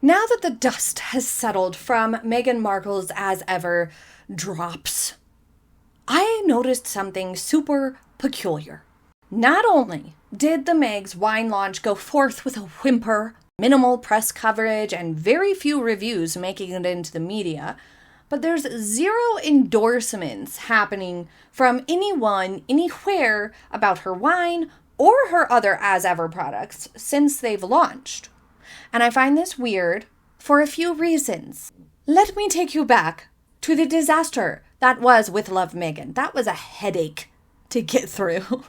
Now that the dust has settled from Meghan Markle's As Ever drops, I noticed something super peculiar. Not only did the Meg's wine launch go forth with a whimper, minimal press coverage, and very few reviews making it into the media, but there's zero endorsements happening from anyone, anywhere about her wine or her other As Ever products since they've launched. And I find this weird for a few reasons. Let me take you back to the disaster that was With Love Meghan. That was a headache to get through.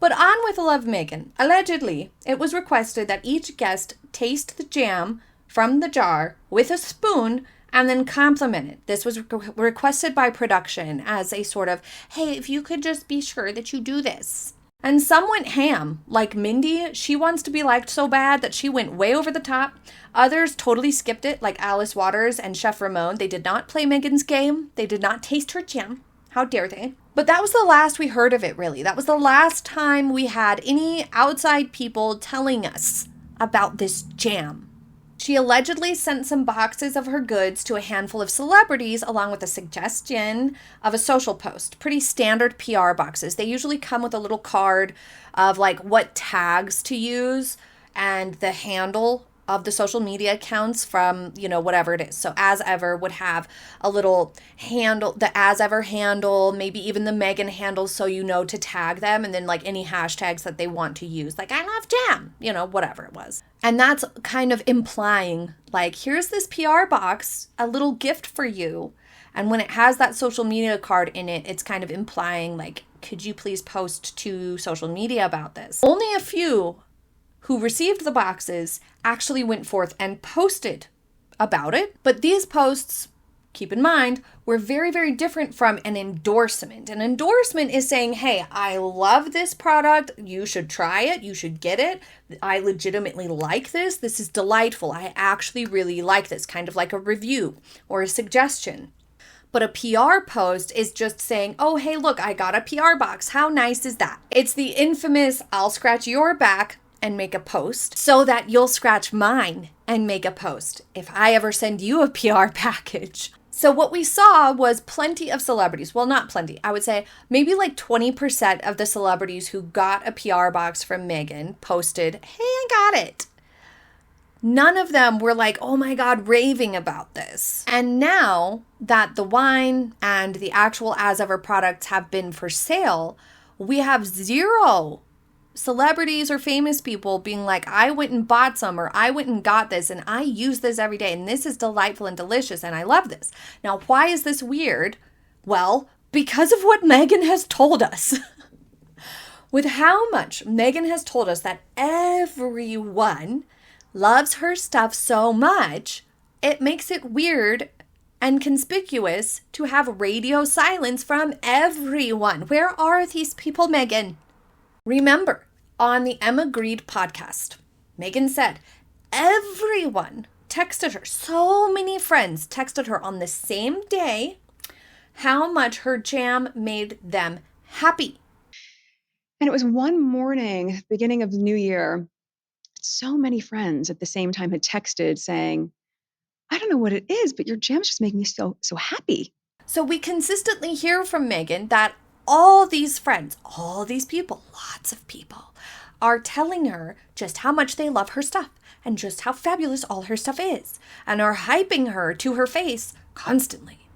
But on With Love Meghan, allegedly, it was requested that each guest taste the jam from the jar with a spoon and then compliment it. This was requested by production as a sort of, hey, if you could just be sure that you do this. And some went ham, like Mindy. She wants to be liked so bad that she went way over the top. Others totally skipped it, like Alice Waters and Chef Ramon. They did not play Meghan's game. They did not taste her jam. How dare they? But that was the last we heard of it, really. That was the last time we had any outside people telling us about this jam. She allegedly sent some boxes of her goods to a handful of celebrities along with a suggestion of a social post. Pretty standard PR boxes. They usually come with a little card of like what tags to use and the handle of the social media accounts from, whatever it is. So As Ever would have a little handle, the As Ever handle, maybe even the Meghan handle, so to tag them, and then like any hashtags that they want to use, like I love jam, whatever it was. And that's kind of implying like, here's this PR box, a little gift for you. And when it has that social media card in it, it's kind of implying like, could you please post to social media about this? Only a few who received the boxes actually went forth and posted about it. But these posts, keep in mind, were very, very different from an endorsement. An endorsement is saying, hey, I love this product. You should try it. You should get it. I legitimately like this. This is delightful. I actually really like this. Kind of like a review or a suggestion. But a PR post is just saying, oh, hey, look, I got a PR box. How nice is that? It's the infamous, I'll scratch your back and make a post so that you'll scratch mine and make a post if I ever send you a PR package. So what we saw was plenty of celebrities. Well, not plenty. I would say maybe like 20% of the celebrities who got a PR box from Meghan posted, hey, I got it. None of them were like, oh my God, raving about this. And now that the wine and the actual As Ever products have been for sale, we have zero celebrities or famous people being like, I went and bought some, or I went and got this and I use this every day and this is delightful and delicious and I love this. Now, why is this weird? Well, because of what Meghan has told us. With how much Meghan has told us that everyone loves her stuff so much, it makes it weird and conspicuous to have radio silence from everyone. Where are these people, Meghan? Remember, on the Emma Grede podcast, Meghan said everyone texted her, so many friends texted her on the same day how much her jam made them happy. And it was one morning, beginning of the new year, so many friends at the same time had texted saying, I don't know what it is, but your jams just make me so happy. So we consistently hear from Meghan that all these friends, all these people, lots of people, are telling her just how much they love her stuff and just how fabulous all her stuff is, and are hyping her to her face constantly.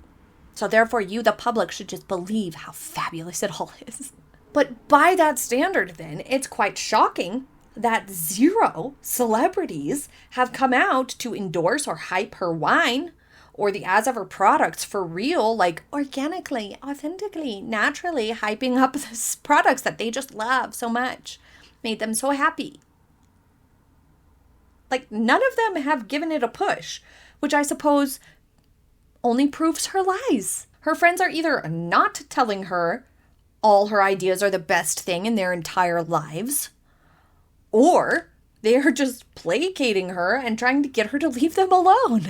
So therefore, you, the public, should just believe how fabulous it all is. But by that standard, then, it's quite shocking that zero celebrities have come out to endorse or hype her wine or the As Ever products for real, like organically, authentically, naturally hyping up the products that they just love so much, made them so happy. Like, none of them have given it a push, which I suppose only proves her lies. Her friends are either not telling her all her ideas are the best thing in their entire lives, or they are just placating her and trying to get her to leave them alone.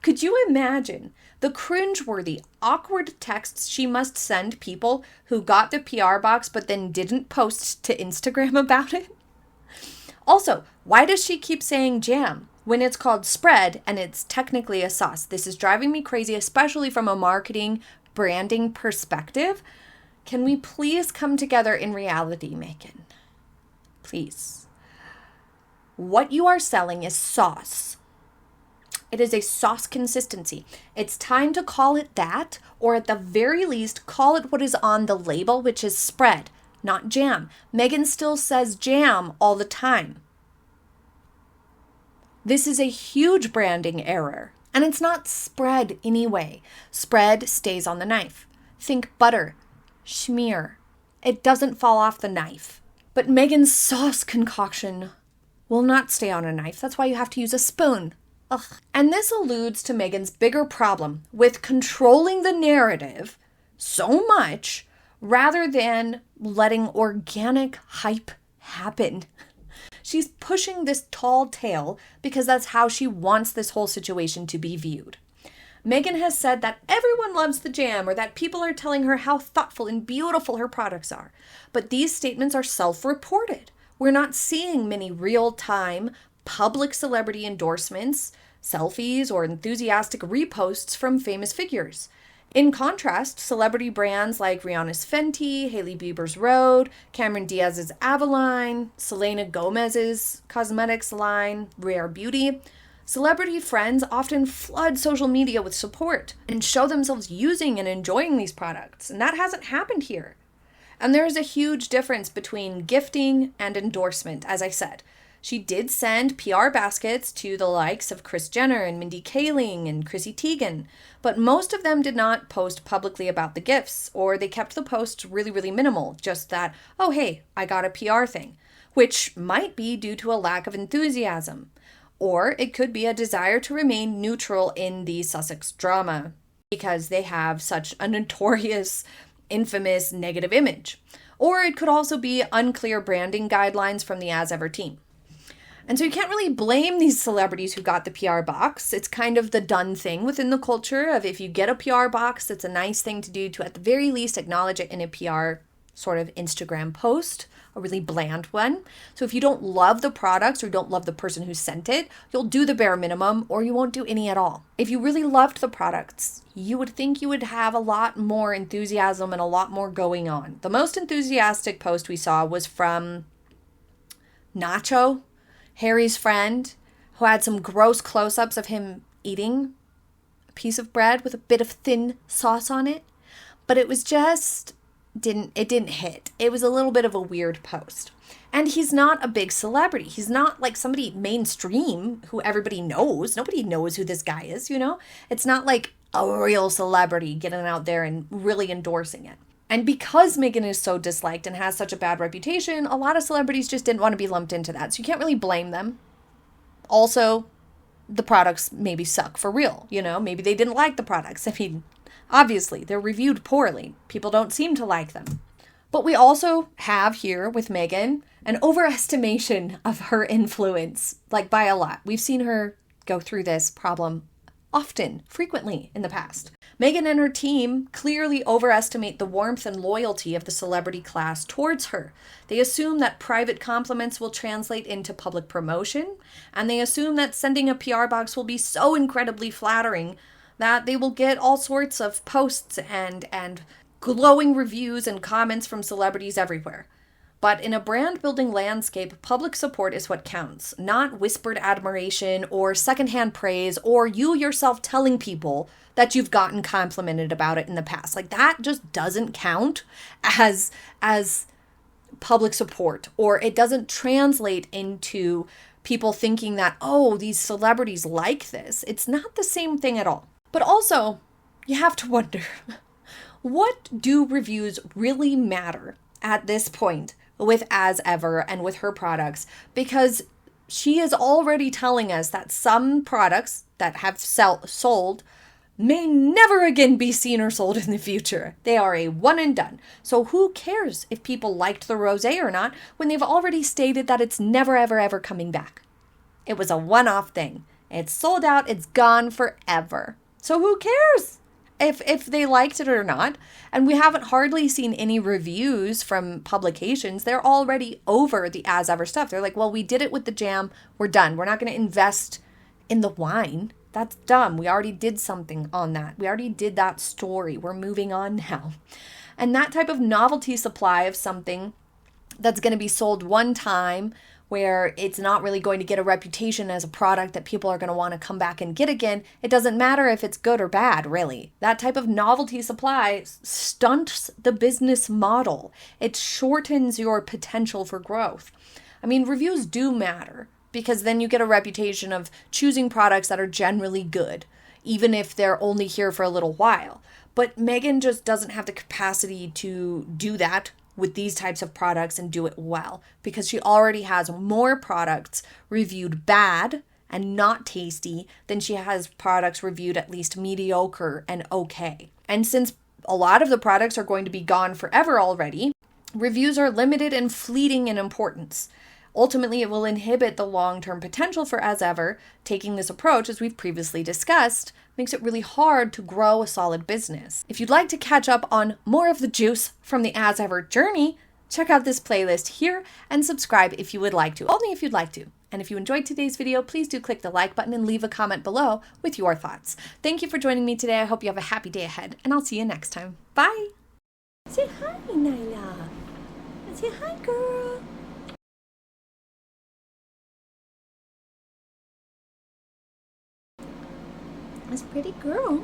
Could you imagine the cringeworthy, awkward texts she must send people who got the PR box but then didn't post to Instagram about it? Also, why does she keep saying jam? when it's called spread and it's technically a sauce. This is driving me crazy, especially from a marketing branding perspective. Can we please come together in reality, Megan? Please. What you are selling is sauce. It is a sauce consistency. It's time to call it that, or at the very least, call it what is on the label, which is spread, not jam. Megan still says jam all the time. This is a huge branding error, and it's not spread anyway. Spread stays on the knife. Think butter, schmear. It doesn't fall off the knife. But Megan's sauce concoction will not stay on a knife. That's why you have to use a spoon. Ugh. And this alludes to Megan's bigger problem with controlling the narrative so much rather than letting organic hype happen. She's pushing this tall tale because that's how she wants this whole situation to be viewed. Megan has said that everyone loves the jam or that people are telling her how thoughtful and beautiful her products are. But these statements are self-reported. We're not seeing many real-time public celebrity endorsements, selfies, or enthusiastic reposts from famous figures. In contrast, celebrity brands like Rihanna's Fenty, Hailey Bieber's Rhode, Cameron Diaz's Avaline, Selena Gomez's cosmetics line, Rare Beauty, celebrity friends often flood social media with support and show themselves using and enjoying these products, and that hasn't happened here. And there is a huge difference between gifting and endorsement, as I said. She did send PR baskets to the likes of Kris Jenner and Mindy Kaling and Chrissy Teigen, but most of them did not post publicly about the gifts, or they kept the posts really, really minimal, just that, oh hey, I got a PR thing, which might be due to a lack of enthusiasm, or it could be a desire to remain neutral in the Sussex drama, because they have such a notorious, infamous negative image. Or it could also be unclear branding guidelines from the As Ever team. And so you can't really blame these celebrities who got the PR box. It's kind of the done thing within the culture of if you get a PR box, it's a nice thing to do to at the very least acknowledge it in a PR sort of Instagram post, a really bland one. So if you don't love the products or don't love the person who sent it, you'll do the bare minimum or you won't do any at all. If you really loved the products, you would think you would have a lot more enthusiasm and a lot more going on. The most enthusiastic post we saw was from Nacho, Harry's friend, who had some gross close-ups of him eating a piece of bread with a bit of thin sauce on it. But it was just, didn't hit. It was a little bit of a weird post. And he's not a big celebrity. He's not like somebody mainstream who everybody knows. Nobody knows who this guy is, you know? It's not like a real celebrity getting out there and really endorsing it. And because Megan is so disliked and has such a bad reputation, a lot of celebrities just didn't want to be lumped into that. So you can't really blame them. Also, the products maybe suck for real, you know? Maybe they didn't like the products. I mean, obviously, they're reviewed poorly. People don't seem to like them. But we also have here with Megan an overestimation of her influence, like by a lot. We've seen her go through this problem often, frequently in the past. Megan and her team clearly overestimate the warmth and loyalty of the celebrity class towards her. They assume that private compliments will translate into public promotion, and they assume that sending a PR box will be so incredibly flattering that they will get all sorts of posts and glowing reviews and comments from celebrities everywhere. But in a brand-building landscape, public support is what counts, not whispered admiration or secondhand praise or you yourself telling people that you've gotten complimented about it in the past. Like, that just doesn't count as public support, or it doesn't translate into people thinking that, oh, these celebrities like this. It's not the same thing at all. But also, you have to wonder, what do reviews really matter at this point with As Ever and with her products? Because she is already telling us that some products that have sold may never again be seen or sold in the future. They are a one and done. So who cares if people liked the rosé or not when they've already stated that it's never, ever, ever coming back? It was a one-off thing. It's sold out. It's gone forever. So who cares if they liked it or not? And we haven't hardly seen any reviews from publications. They're already over the As Ever stuff. They're like, well, we did it with the jam. We're done. We're not going to invest in the wine. That's dumb. We already did something on that. We already did that story. We're moving on now. And that type of novelty supply of something that's going to be sold one time, where it's not really going to get a reputation as a product that people are going to want to come back and get again. It doesn't matter if it's good or bad, really. That type of novelty supply stunts the business model. It shortens your potential for growth. I mean, reviews do matter, because then you get a reputation of choosing products that are generally good, even if they're only here for a little while. But Megan just doesn't have the capacity to do that with these types of products and do it well, because she already has more products reviewed bad and not tasty than she has products reviewed at least mediocre and okay. And since a lot of the products are going to be gone forever already, reviews are limited and fleeting in importance. Ultimately, it will inhibit the long-term potential for As Ever. Taking this approach, as we've previously discussed, makes it really hard to grow a solid business. If you'd like to catch up on more of the juice from the As Ever journey, check out this playlist here and subscribe if you would like to, only if you'd like to. And if you enjoyed today's video, please do click the like button and leave a comment below with your thoughts. Thank you for joining me today. I hope you have a happy day ahead, and I'll see you next time. Bye! Say hi, Nyla. Say hi, girl. That's a pretty girl.